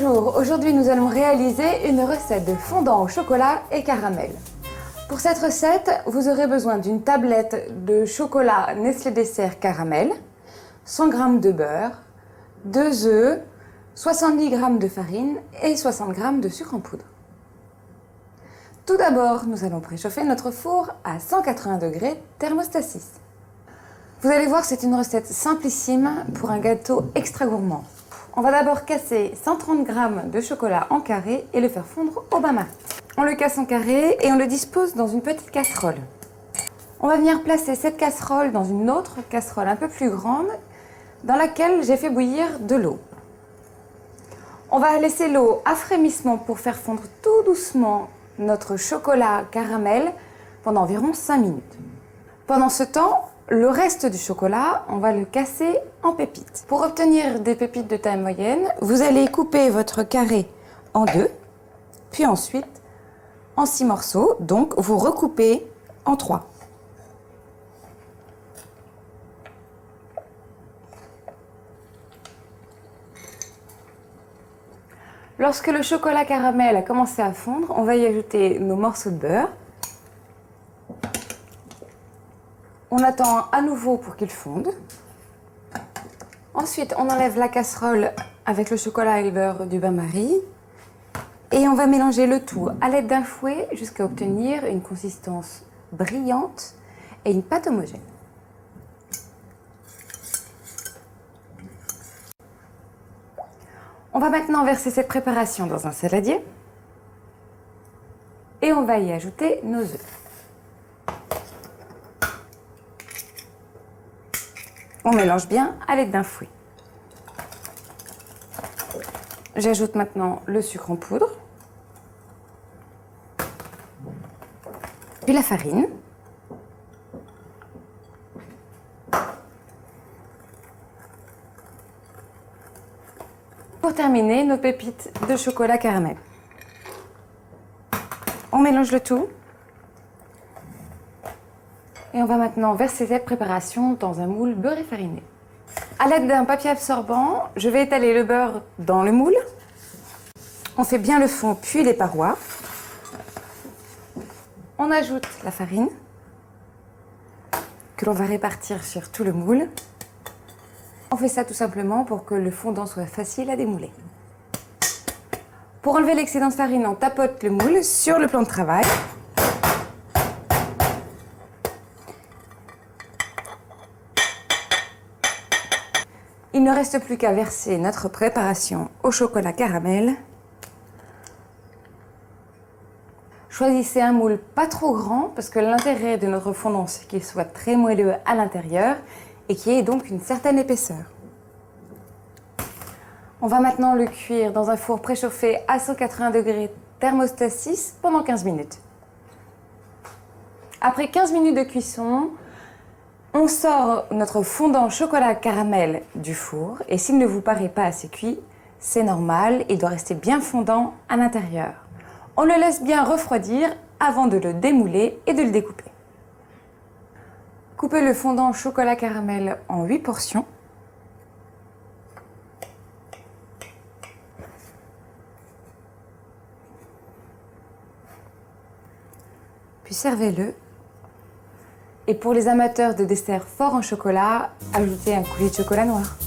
Bonjour, aujourd'hui nous allons réaliser une recette de fondant au chocolat et caramel. Pour cette recette, vous aurez besoin d'une tablette de chocolat Nestlé Dessert Caramel, 100 g de beurre, 2 œufs, 70 g de farine et 60 g de sucre en poudre. Tout d'abord, nous allons préchauffer notre four à 180 degrés thermostat 6. Vous allez voir, c'est une recette simplissime pour un gâteau extra gourmand. On va d'abord casser 130 g de chocolat en carré et le faire fondre au bain-marie. On le casse en carré et on le dispose dans une petite casserole. On va venir placer cette casserole dans une autre casserole un peu plus grande dans laquelle j'ai fait bouillir de l'eau. On va laisser l'eau à frémissement pour faire fondre tout doucement notre chocolat caramel pendant environ 5 minutes. Pendant ce temps, le reste du chocolat, on va le casser en pépites. Pour obtenir des pépites de taille moyenne, vous allez couper votre carré en 2, puis ensuite en 6 morceaux, donc vous recoupez en 3. Lorsque le chocolat caramel a commencé à fondre, on va y ajouter nos morceaux de beurre. On attend à nouveau pour qu'il fonde. Ensuite, on enlève la casserole avec le chocolat et le beurre du bain-marie. Et on va mélanger le tout à l'aide d'un fouet jusqu'à obtenir une consistance brillante et une pâte homogène. On va maintenant verser cette préparation dans un saladier. Et on va y ajouter nos œufs. On mélange bien à l'aide d'un fouet. J'ajoute maintenant le sucre en poudre, puis la farine, pour terminer nos pépites de chocolat caramel. On mélange le tout. Et on va maintenant verser cette préparation dans un moule beurré fariné. À l'aide d'un papier absorbant, je vais étaler le beurre dans le moule. On fait bien le fond puis les parois. On ajoute la farine que l'on va répartir sur tout le moule. On fait ça tout simplement pour que le fondant soit facile à démouler. Pour enlever l'excédent de farine, on tapote le moule sur le plan de travail. Il ne reste plus qu'à verser notre préparation au chocolat caramel. Choisissez un moule pas trop grand parce que l'intérêt de notre fondant c'est qu'il soit très moelleux à l'intérieur et qu'il y ait donc une certaine épaisseur. On va maintenant le cuire dans un four préchauffé à 180 degrés thermostat 6 pendant 15 minutes. Après 15 minutes de cuisson, on sort notre fondant chocolat caramel du four et s'il ne vous paraît pas assez cuit, c'est normal, il doit rester bien fondant à l'intérieur. On le laisse bien refroidir avant de le démouler et de le découper. Coupez le fondant chocolat caramel en 8 portions. Puis servez-le. Et pour les amateurs de desserts forts en chocolat, ajoutez un coulis de chocolat noir.